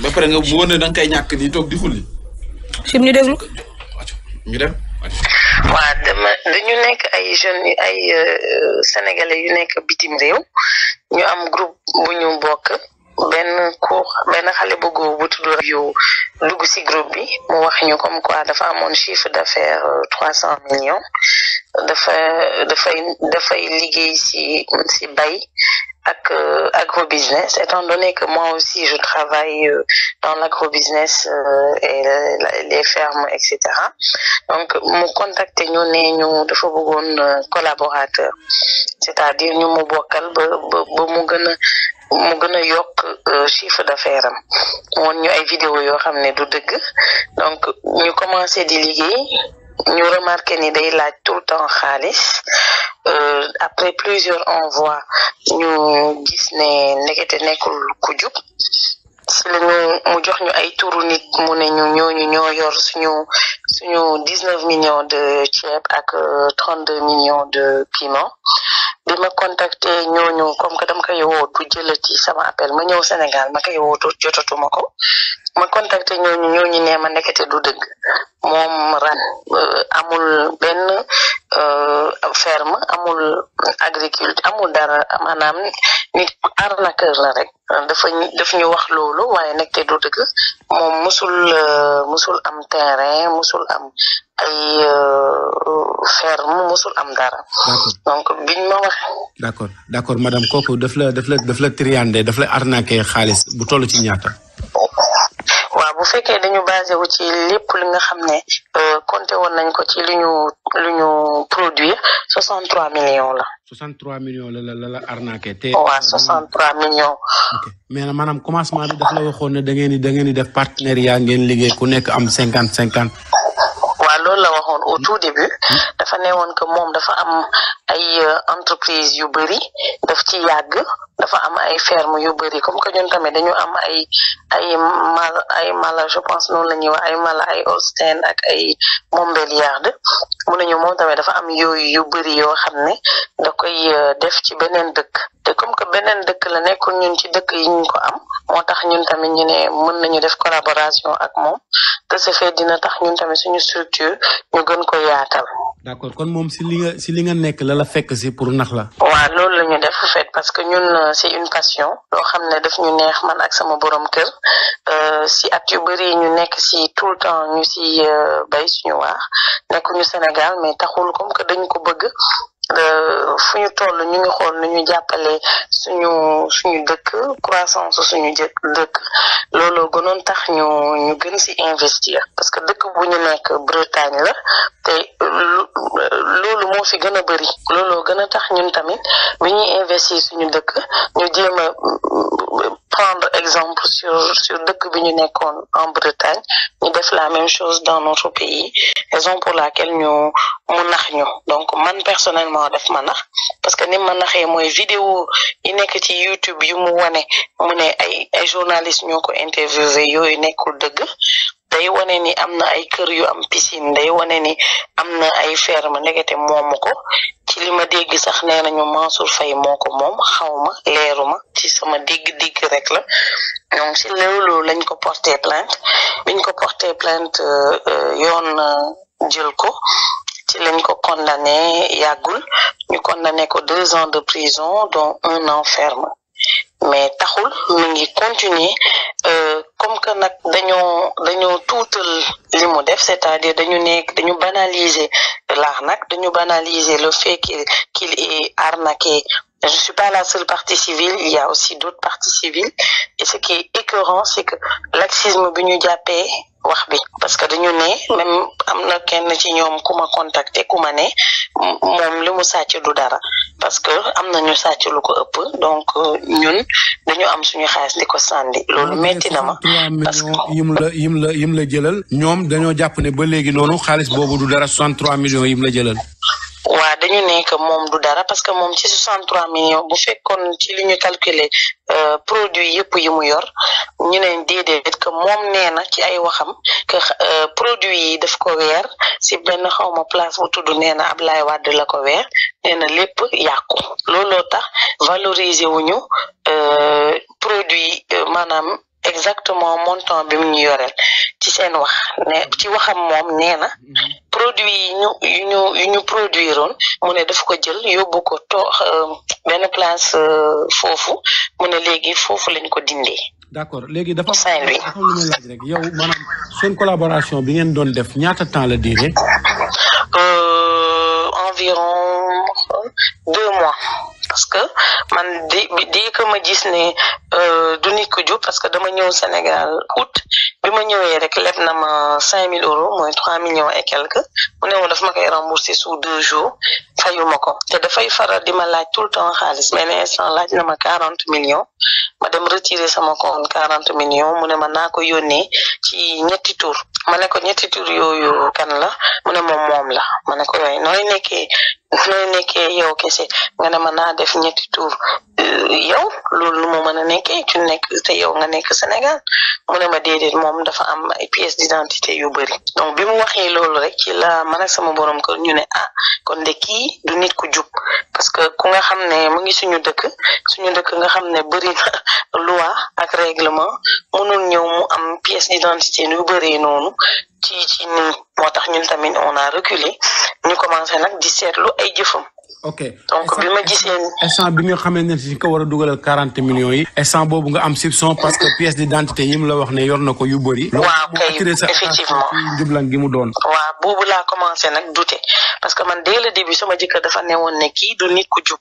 ba pare nga mu wane da nga koy ñàkk di toog di xulli. sim ñu déglu ko. ñu dem. waaw dañu nekk ay jeunes ay sénégalais yu nekk bitim réew ñu am groupe bu ñu bokk benn xale bu góor bu tudd yu dugg ci groupe bi mu wax ñu comme quoi dafa amoon chiffre d'affaires 300 millions dafay liggéey ci bay ak agrobusiness étant donné que moi aussi je travaille dans l'agrobusiness et les fermes etc. Donc mu contacté ñu ne ñu dafa bëggoon collaborateur c'est-à-dire ñu mu bokkal ba mu gën a yokk chiffre d'affaires am woon ñu ay vidéo yoo xam ne du dëgg donc ñu commencé di liggéey ñu remarqué ni day laaj tout le temps xaalis après plusieurs envois ñu gis ne ndekete nekkul ku jub si la mu jox ñu ay turu nit mu ne ñooñu ñoo yor suñu 19 millions de ceeb ak 32 millions de piment bi ma contacté ñooñu comme que dama koy woo du jëlati sama appel ma ñëw Sénégal ma koy woo jotatuma ko ma contacté ñooñu ne ma nekkete du dëgg moom ran amul benn ferme amul agriculture amul dara maanaam nit arnaqueur la rek daf ñu wax loolu waaye nekkete du dëgg moom musul am terrain musul am ay ferme musul am dara. donc biñ ma wax. d'accord madame kooku daf la triandé daf la arnaqué xaalis bu toll ci ñaata. waaw bu fekkee dañu basé wu ci lépp li nga xam ne compté woon nañ ko ci lu ñu produire 63 millions la. 63 millions la arnaqué te. waaw 63 millions. ok mais maanaam commencement bi daf la waxoon ne da ngeen di def partenariat ngeen liggéey ku nekk am 50-50. waaw loolu la waxoon au tout début dafa newoon que moom dafa am ay entreprise yu bëri daf ci yàgg dafa am ay ferme yu bëri comme que ñun tamit dañu am ay mala je pense noonu la ñuy wax ay mala ay Holstein ak ay Montbéliarde mu ne ñu moom tamit dafa am yooyu yu bëri yoo xam ne da koy def ci beneen dëkk te comme que beneen dëkk la nekkul ñun ci dëkk yi ñu ko am moo tax ñun tamit ñu ne mën nañu def collaboration ak moom de ce fait dina tax ñun tamit suñu structure ñu gën ko yaatal. d'accord kon moom si li nga nekk la fekk si pour nax la. waaw loolu la ñu def en fait parce que ñun c'est une passion loo xam ne daf ñu neex man ak sama borom kër si at yu bëri ñu nekk si tout le temps ñu si bay suñu waax nekkuñu Sénégal mais taxul comme que dañ ko bëgg. fu ñu toll ñu ngi xool nu ñu jàppale suñu dëkk croissance suñu dëkk looloo gënoon tax ñu gën ci investir parce que dëkk bu ñu nekk Bretagne la te loolu moo fi gën a bari looloo gën a tax ñun tamit bi ñuy investir suñu dëkk ñu jéem a prendre exemple sur dëkk bi ñu nekkoon en Bretagne ñu def la même chose dans notre pays raison pour laquelle mu nax ñu donc man personnellement def ma nax parce que ni ma naxee mooy vidéo yi nekk ci YouTube yu mu wane mu ne ay journalistes ñoo ko interviewé yooyu nekkul dëgg day wane ni am na ay kër yu am piscine day wane ni am na ay ferme ndekete moomu ko ci li ma dégg sax nee nañu Mansour Faye moo ko moom xawma leeruma ci sama dégg rek la donc si loolu lañ ko porté plainte biñ ko porté plainte yoon jël ko ci lañ ko condamné yàggul ñu condamné ko 2 ans de prison dont 1 an ferme mais taxul mi ngi continuer comme que nag dañoo tuutal li mu def c'est-à-dire dañu banaliser l'arnaque dañu banaliser le fait qu'il est arnaqué. Je suis pas la seule partie civile, il y a aussi d'autres parties civiles et ce qui est écœurant c'est que laxisme bi ñu jàppee wax bi parce que dañu ne même am na kenn ci ñoom ku ma contacté ku ma ne moom li mu sàcc du dara parce que am na ñu sàcc lu ko ëpp donc ñun dañu am suñu xaalis di ko sànni loolu metti na ma. parce que yim la jëlal ñoom dañoo jàpp ne ba léegi noonu xaalis boobu du dara 63 millions yim la jëlal. waa dañu nekk moom du dara parce que moom ci 63 millions bu fekkoon ci li ñu calculer produit yëpp yi mu yor ñu ne déedéet que moom nee na ci ay waxam que produit yi daf ko weer si benn xawma place bu tudd nee na Ablaye Wade la ko weer nee na lépp yàqu looloo tax valoriser wuñu produit maanaam exactement montant bi mu ñu yoreel ci seen wax ne ci waxam moom nee na produit yi ñu produire woon mu ne daf ko jël yóbbu ko benn place foofu mu ne léegi foofu lañ ko dindee. d'accord léegi dafa lu may laaj rek yow maanaam seen collaboration bi ngeen doon def ñaata temps la durée. Environ 2 mois parce que man di que ma gis ne du nit ko jub parce que dama ñëw Sénégal août bi ma ñëwee rek leb na ma 5 000 euros mooy 3 millions et quelques mu ne woon daf ma koy rembourser sous 2 jours fayuma ko te dafay faral di ma laaj tout le temps xaalis mais ne instant laaj na ma 40 millions ma dem retirer sama compte 40 millions mu ne ma naa ko yónnee ci ñetti tour ma ne ko ñetti tour yooyu kan la mu ne moom la ma ne ko yooyu nooy nekkee yow kese nga ne ma naa def ñetti tour yow loolu lu mu mën a nekkee ci nekk te yow nga nekk Sénégal mu ne ma déedéet moom dafa am ay pièces d'identité yu bëri donc bi mu waxee loolu rek ci la man ak sama borom kër ñu ne kon de kii du nit ku jub parce que ku nga xam ne mu ngi suñu dëkk nga xam ne bëri na loi ak règlement mënul ñëw mu am pièce d'identité yu bëri noonu ci nii moo tax ñun tamit on a reculé ñu commencé nag di seetlu ay jëfam. ok donc bi ma gisee instant bi nga xamee ne si ko war a dugalal 40 millions yi. instant boobu nga am soupçon parce que pièce d'identité yi mu la wax ne yor na ko yu bëri. waaw kay effectivement jublan gi mu doon. waaw boobu laa commencé nag douter parce que man dès le début sama jëkkër dafa newoon ne kii du nit ku jub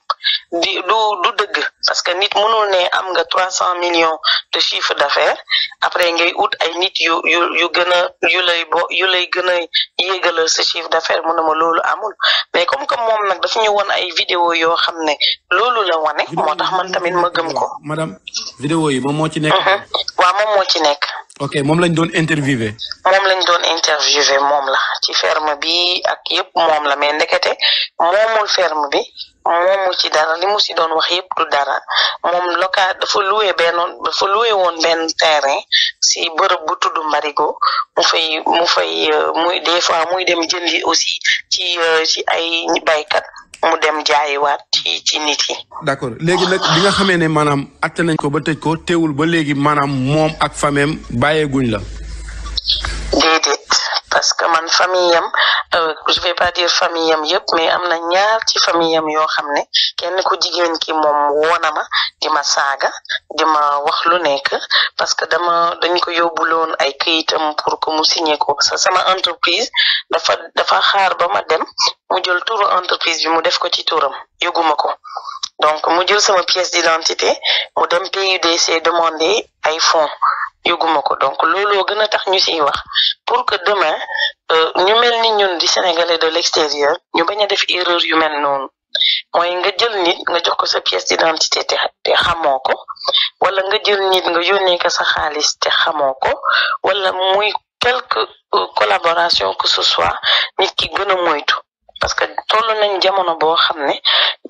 du dëgg parce que nit mënul ne am nga 300 millions de chiffre d'affaires après ngay ut ay nit yu gën a yu lay gën a yéegalal sa chiffre d'affaires mu ne ma loolu amul mais comme que moom nag dafa ñu woon ay vidéo yoo xam ne loolu la wane moo tax man tamit ma gëm ko. madame vidéo yi moom moo ci nekk. waaw moom moo ci nekk. ok moom lañ doon interviewé. moom la ci ferme bi ak yëpp moom la mais ndekete moomul ferme bi moomul ci dara li mu si doon wax yëpp du dara moom local dafa loué woon benn terrain si bërëb bu tudd Marigot muy des fois muy dem jëndi aussi ci ay baykat mu dem jaayiwaat ci nit yi. d'accord léegi nag bi nga xamee ne maanaam atte nañ ko ba tëj ko teewul ba léegi maanaam moom ak famem bàyyeeguñ la. déedéet parce que man famille am je vais pas dire famille am yëpp mais am na ñaar ci famille am yoo xam ne kenn ku jigéen ki moom woona ma di ma saaga di ma wax lu nekk parce que dañ ko yóbbuloon ay këyitam pour que mu signé ko parce que sama entreprise dafa xaar ba ma dem mu jël turu entreprise bi mu def ko ci turam yëguma ko donc mu jël sama pièce d'identité mu dem PUDC demander ay fonds yëguma ko donc looloo gën a tax ñu siy wax pour que demain ñu mel ni ñun di Sénégalais de l'extérieur ñu bañ a def erreur yu mel noonu mooy nga jël nit nga jox ko sa pièce d'identité te xamoo ko wala nga jël nit nga yónnee ko sa xaalis te xamoo ko wala muy quelque collaboration que ce soit nit ki gën a moytu parce que toll nañ jamono boo xam ne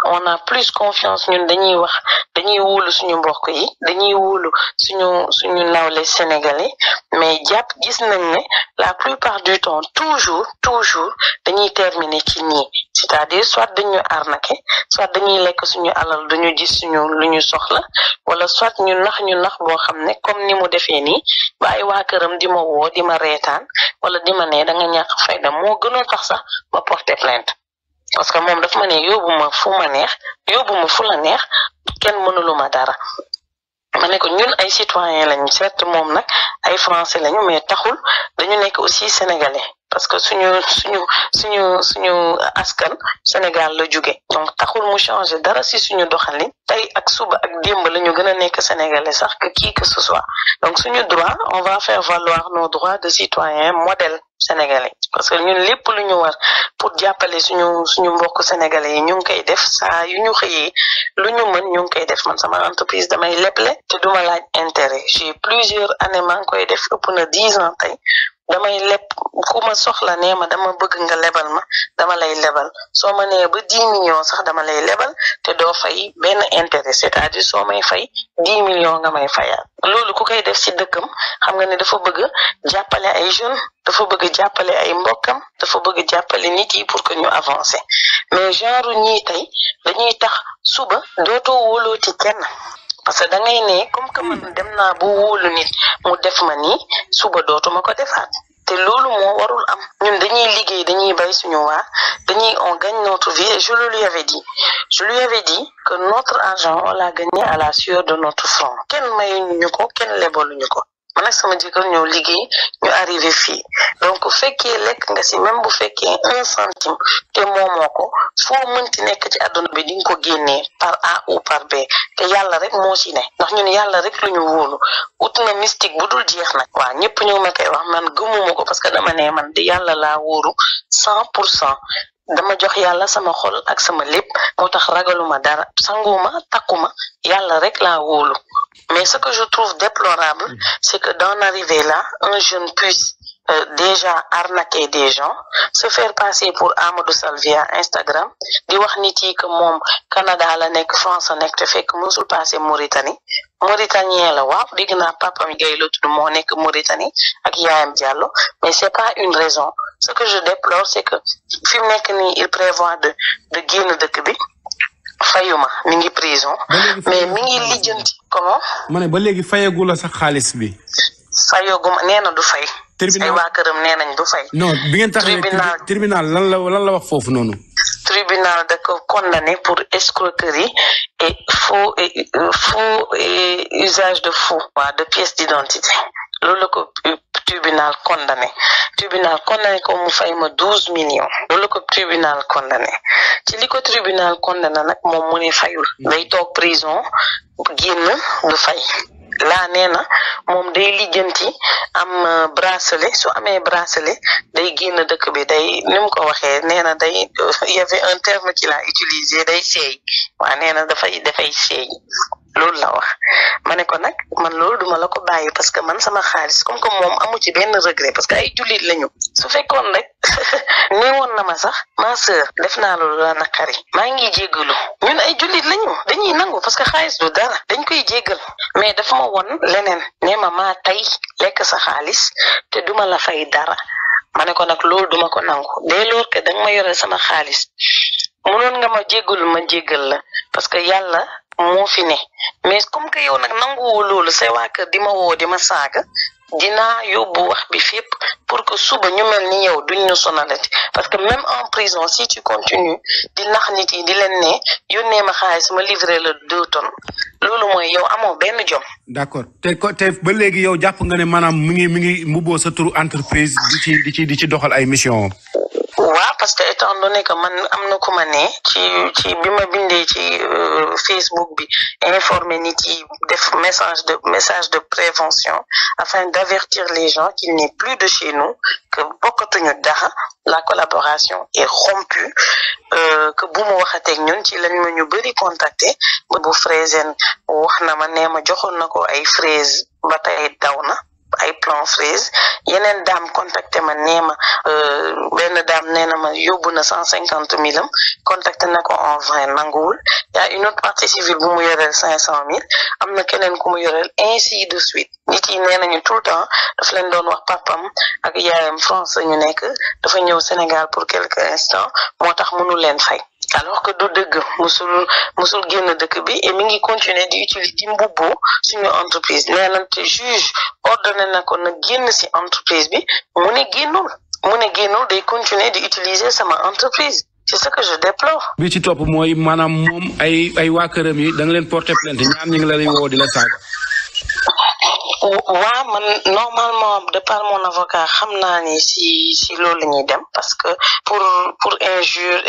on a plus confiance ñun dañuy wóolu suñu mbokk yi dañuy wóolu suñu nawle sénégalais mais gis nañ ne la plupart du temps toujours dañuy terminer ci nii c'est-à-dire soit dañu arnaquer soit dañuy lekk suñu alal dañu gis lu ñu soxla wala soit ñu nax boo xam ne comme ni mu defee nii ba ay waa këram di ma woo di ma reetaan wala di ma ne da nga ñàkk fayda moo gënoon tax sax ma porter plainte parce que moom daf ma ne yóbbu ma fu la neex kenn mënuluma dara ma ne ko ñun ay citoyen lañu certes moom nag ay français lañu mais taxul dañu nekk aussi sénégalais parce que suñu askan Sénégal la jóge donc taxul mu changer dara si suñu doxalin tey ak suba ak démb la ñu gën a nekk sénégalais sax que qui que ce soit donc suñu droit on va faire valoir nos droits de citoyen modèle sénégalais parce que ñun lépp lu ñu war pour jàppale suñu mbokk sénégalais yi ñu ngi koy def saa yu ñu xëyee lu ñu mën ñu ngi koy def man sama entreprise damay leble te duma laaj intérêt j'ai plusieurs années maa ngi koy def ëpp na 10 ans tey damay leb ku ma soxla nee ma dama bëgg nga lebal ma dama lay lebal soo ma nee ba 10 millions sax dama lay lebal te doo fay benn intérêt c'est-à-dire soo may fay 10 millions nga may fayaat loolu ku koy def ci dëkkam xam nga ne dafa bëgg jàppale ay jeunes dafa bëgg jàppale ay mbokkam dafa bëgg jàppale nit yi pour que ñu avancer mais genre ñii tey dañuy tax suba dootoo wóolooti kenn parce que da ngay ne comme que man dem naa bu wóolu nit mu def ma nii suba dootuma ko defaat te loolu moo warul am ñun dañuy liggéey dañuy bay suñu waa dañuy on gagne notre vie et je lui avais dit que notre argent on l'a gagné à la sueur de notre front kenn mayuñu ko kenn lebaluñu ko man ak sama jëkkër ñëw liggéey ñu arrivé fii donc fekkee lekk nga si même bu fekkee 1 centime te moomoo ko foo mënti nekk ci àdduna bi di nga ko génnee par A ou par B te yàlla rek moo ci ne ndax ñun yàlla rek lu ñu wóolu ut na mystique bu dul jeex nag waaw ñëpp ñu ma koy wax man gëmuma ko parce que dama ne man di yàlla laa wóoru 100% dama jox yàlla sama xol ak sama lépp moo tax ragaluma dara sanguma takkuma yàlla rek laa wóolu mais ce que je trouve déplorable c'est que d'en arriver là un jeune puisse déjà arnaquer des gens se faire passer pour Amadou Sall via Instagram di wax nit yi que moom Canada la nekk France la nekk te fekk musul passé Mauritanie Mauritanien la waaw dégg naa papa mi gay la tudd moo nekk Mauritanie ak yaayam Diallo mais c'est pas une raison ce que je déplore c'est que fi mu nekk nii il prévoit de génn dëkk bi fayuma mi ngi prison mais mi ngi lijjanti comment ma ne ba léegi fayagu la sax xaalis bi fayoguma nee na du fay ay waa këram nee nañ du fay non bi ngeen taxee tribunal lan la wax foofu noonu tribunal da ko condamné pour escroquerie et faux usage de faux de pièces d'identité loolu la ko tribunal condamné ko mu fay ma 12 millions loolu la ko tribunal condamné ci li ko tribunal condamné nag moom mu ne fayul day toog prison génn du fay laa nee na moom day lijjanti am bracelet su amee bracelet day génn dëkk bi day ni mu ko waxee nee na day y avait un terme qu'il a utilisé day seey waa nee na dafay seey loolu la wax ma ne ko nag man loolu duma la ko bàyyi parce que man sama xaalis comme que moom amu ci benn regret parce que ay jullit lañu su fekkoon rek nee woon na ma sax ma sœur def naa loolu la naqari maa ngi jéggalu ñun ay jullit lañu dañuy nangu parce que xaalis du dara dañ koy jéggal mais dafa ma won leneen nee ma maa tey lekk sa xaalis te duma la fay dara ma ne ko nag loolu duma ko nangu dès lors que danga ma yore sama xaalis mënoon nga ma jéggal la parce que yàlla moo fi ne mais comme que yow nag nanguwoo loolu say waa kër di ma woo di ma saaga dinaa yóbbu wax bi fépp pour que suba ñu mel ni yow duñ ñu sonalati parce que même en prison si tu continues di nax nit yi di leen ne yónnee ma xaalis ma livré la 2 tonnes loolu mooy yow amoo benn jom. d'accord te ba léegi yow jàpp nga ne maanaam mi ngi mbubboo sa turu entreprise di ci doxal ay mission. waaw parce que étant donné que man am na ku ma ne ci bi ma bindee ci Facebook bi informer nit yi def message de prévention afin d'avertir les gens qu'il n'est plus de chez nous que bokkatuñu dara la collaboration est rompue que bu mu waxateeg ñun ci lañ ma ñu bëri contacter ba bu Fraisen wax na ma nee ma joxoon na ko ay fraise ba tey daw na ay plan fraise yeneen daam contacté ma nee ma benn daam nee na ma yóbbu na 150 000 am contacté na ko en vrai nanguwul y a une autre partie civile bu mu yoreel 500 000 am na keneen ku mu yoreel ainsi de suite nit yi nee nañu tout le temps daf leen doon wax papam ak yaayam France ñu nekk dafa ñëw Sénégal pour quelques instants moo tax mënu leen fay alors que du dëgg musul génn dëkk bi et mi ngi continuer di utiliser di mbubboo suñu entreprise nee na te juge ordonné na ko na génn ci entreprise bi mu ne génnul day continuer di utiliser sama entreprise c'est ce que je déplore. bi ci topp mooy maanaam moom ay waa këram yi da nga leen porter plainte ñaar ñu ngi la lay woo di la saaga. waaw man normalement de par mon avocat xam naa ni si loolu la ñuy dem parce que pour injure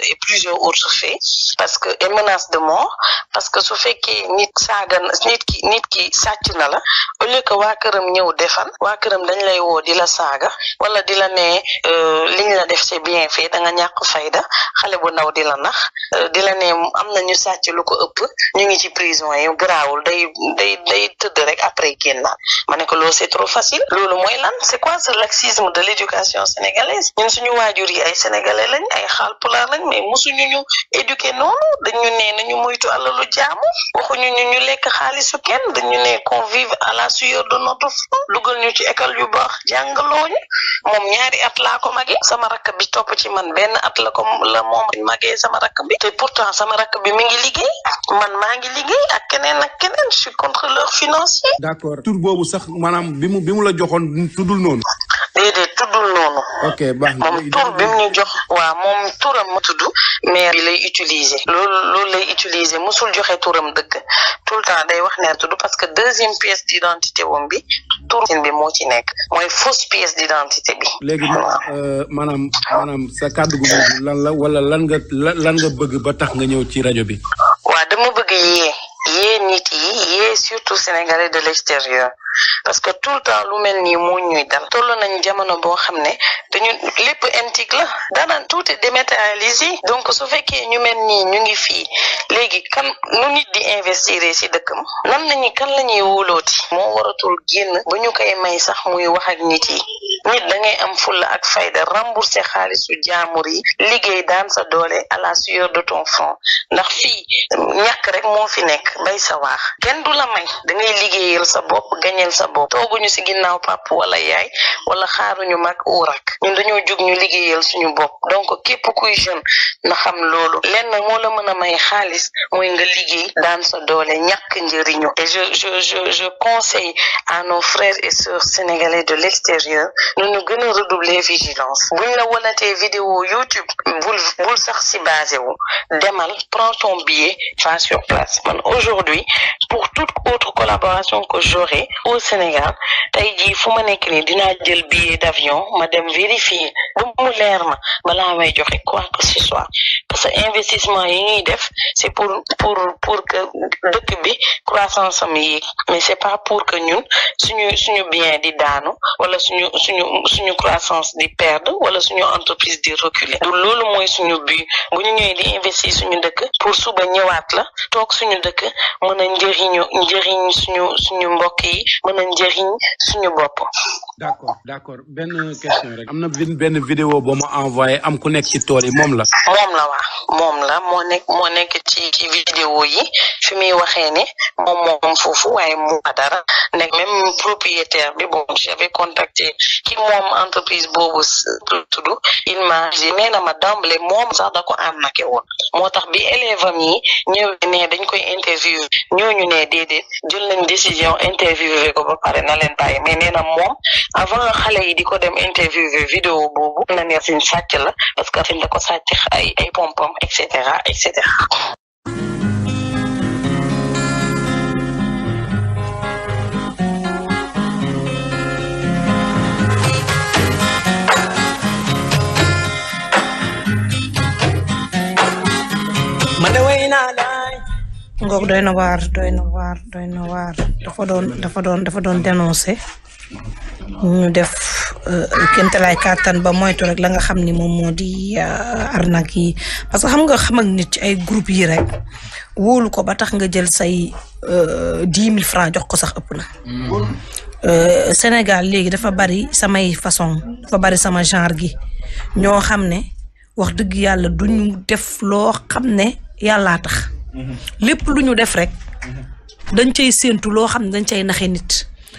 et plusieurs autres faits parce que et menace de mort parce que su fekkee nit ki sàcc na la au lieu que waa këram ñëw defal waa këram dañ lay woo di la saaga wala di la ne liñ la def c'est bien fait da nga ñàkk fayda xale bu ndaw di la nax di la ne am na ñu sàcc lu ko ëpp ñu ngi ci prison yi garaawul day tëdd rek après génnaat ma ne ko loolu c'est trop facile loolu mooy lan c'est quoi ce laxisme de l'éducation sénégalaise ñun suñu waajur yi ay sénégalais lañ ay Haalpulaar lañ mais mosuñu ñu éduquer noonu dañu ne nañu moytu alalu jaamu waxuñu ñu lekk xaalisu kenn dañu ne qu'on vive à la sueur de notre front dugal ñu ci école yu baax jàngalooñu moom 2 at laa ko magee sama rakk bi topp ci man 1 at la moom magee sama rakk bi te pourtant sama rakk bi mi ngi liggéey man maa ngi liggéey ak keneen je suis contrôleur financier. d'accord tur boobu sax maanaam bi mu la joxoon tuddul noonu. déedéet tuddul noonu. ok baax na moom tur bi mu ñu jox waaw moom turam ma tudd mais bi lay utiliser loolu lay utiliser musul joxe turam dëgg tout le temps day wax ne tudd parce que 2e pièce d'identité wam bi tur bi moo ci nekk mooy fausse pièce d'identité bi. léegi maanaam sa kàddu gu boobu lan la wala lan nga bëgg ba tax nga ñëw ci rajo bi. waaw dama bëgg yee nit yi surtout sénégalais de l'extérieur parce que tout le temps lu mel nii moo ñuy dal toll nañ jamono boo xam ne dañu lépp antique la dara tout est dématérialisé donc su fekkee ñu mel nii ñu ngi fii léegi kan nu nit di investir ci dëkkam kan la ñuy wóolooti moo waratul génn ba ñu koy may sax muy wax ak nit yi nit da ngay am fulla ak fayda rembourser xaalisu jaamur yi liggéey daan sa doole à la sueur de ton front ndax fii ñàkk rek moo fi nekk bay sa waax kenn du la may da ngay liggéeyal sa bopp gañeel sa bopp tooguñu ci ginnaaw pap wala yaay wala xaaruñu mag uurak ñun dañoo jóg ñu liggéeyal suñu bopp donc képp kuy jeune na xam loolu lenn moo la mën a may xaalis mooy nga liggéey daan sa doole ñàkk njëriñu et je conseille à nos frères et sœurs sénégalais de l'extérieur ñu gën a redoubler vigilance buñ la wanatee vidéo YouTube bul sax ci basé wu demal prends ton billet va sur place man aujourd'hui pour toute autre collaboration que j'aurai au Sénégal tey jii fu ma nekk nii dinaa jël billet d'avion ma dem vérifier ba mu leer ma balaa may joxe quoi que ce soit parce que investissement yi ñuy def c'est pour que dëkk bi croissance am yéeg mais c'est pas pour que ñun suñu bien di daanu wala suñu croissance di perdre wala suñu entreprise di reculer du loolu mooy suñu but bu ñu ñëwee di investir suñu dëkk pour suba ñëwaat la toog suñu dëkk mën a njëriñ suñu mbokk yi mën a njëriñ suñu bopp. d'accord benn question rek. am na benn vidéo boo ma envoyé am ku nekk ci tool yi moom la. moom la moo nekk ci vidéo yi fi muy waxee ne moom foofu waaye mu dara nekk même propriétaire bi bon j'avais contacté ki moom entreprise boobu tudd il m'a dit nee na ma d'emblée moom sax da ko arnaqué woon moo tax bi élève am yi ñëwee ne dañ koy interview ñooñu ne déedéet jël nañ décision interviewé ko ba pare na leen bàyyi mais nee na moom avant xale yi di ko dem interviewé vidéo boobu na ne suñ sàcc la parce que fiñ da ko sàcc ay pompom et cetera. ngoog doy na waar dafa doon dénoncer ñu def kéemtalaay kàttan ba moytu rek la nga xam ni moom moo di arnaque yi parce que xam ak nit ci ay groupe yi rek wóolu ko ba tax nga jël say 10 000 francs jox ko sax ëpp na. Sénégal léegi dafa bari samay façon dafa bari sama genre gi ñoo xam ne wax dëgg yàlla duñu def loo xam ne yàllaa tax. lépp lu ñu def rek dañ cay séentu loo xam ne dañ cay naxe nit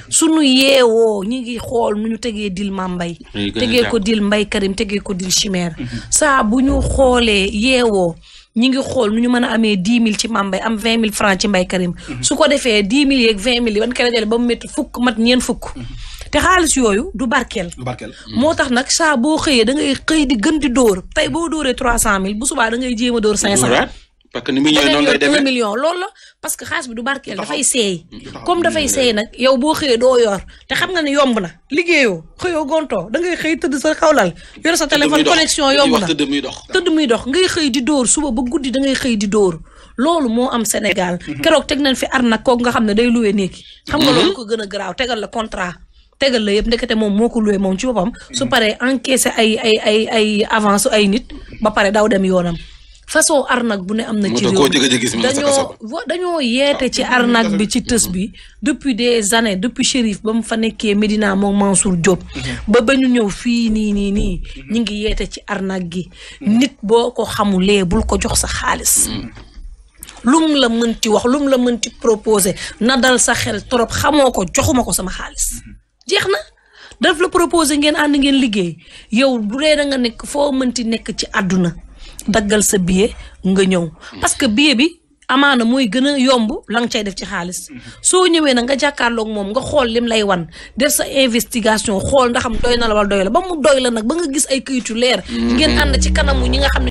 suñu yeewoo ñi ngi xool nu ñu tegee dil Mambay tegee ko dil Mbay Karim tegee ko dil Chimère saa bu ñu xoolee yeewoo ñi ngi xool nu ñu mën a amee 10 000 ci Mambay am 20 000 francs ci Mbay Karim su ko defee 10 000 yeeg 20 000 yi ban ko dajale ba mu métti mat ñeen fukk te xaalis yooyu du barkeel moo tax nag saa boo xëyee da ngay xëy di gën di dóor tey boo dóoree 300 000 bu subaa da ngay jéem a dóor 500 parce que ni muy ñëwee noonu lay demee 1 million loolu la parce que xaalis bi du barkeel dafay seey comme dafay seey nag yow boo xëyee doo yor te xam nga ne yomb na liggéeyoo xëyoo gontoo da ngay xëy tëdd sa xawlal yor sa téléphone connexion yomb na tëdd muy dox ngay xëy di dóor suba ba guddi da ngay xëy di dóor loolu moo am Sénégal keroog teg nañ fi arnaque kooku nga xam ne day loué néegi xam nga loolu ko gën a garaaw tegal la contrat tegal la yëpp ndekete moom moo ko loué moom ci boppam su paree encaissé ay avance ay nit ba pare daw dem yoonam façon arnaque bu ne am na ci réew dañoo yeete ci arnaque bi ci tës bi depuis des années depuis Chérif ba mu fa nekkee Médina moom Mansour Diop ba ñu ñëw fii nii ñu ngi yeete ci arnaque gi nit boo ko xamulee bul ko jox sa xaalis lum la mënti wax lum la mënti proposé na dal sa xel trop xamoo ko joxuma ko sama xaalis jeex na daf la proposé ngeen ànd ngeen liggéey yow bu dee da nga nekk foo mënti nekk ci àdduna daggal sa billet nga ñëw parce que billet bi amaana mooy gën a yomb la nga cay def ci xaalis soo ñëwee nag nga jàkkaarloog moom nga xool lim lay wan def sa investigation xool ndax am doy na la wala doy la ba mu doy la nag ba nga gis ay këyitu leer ngeen ànd ci kanamu ñi nga xam ne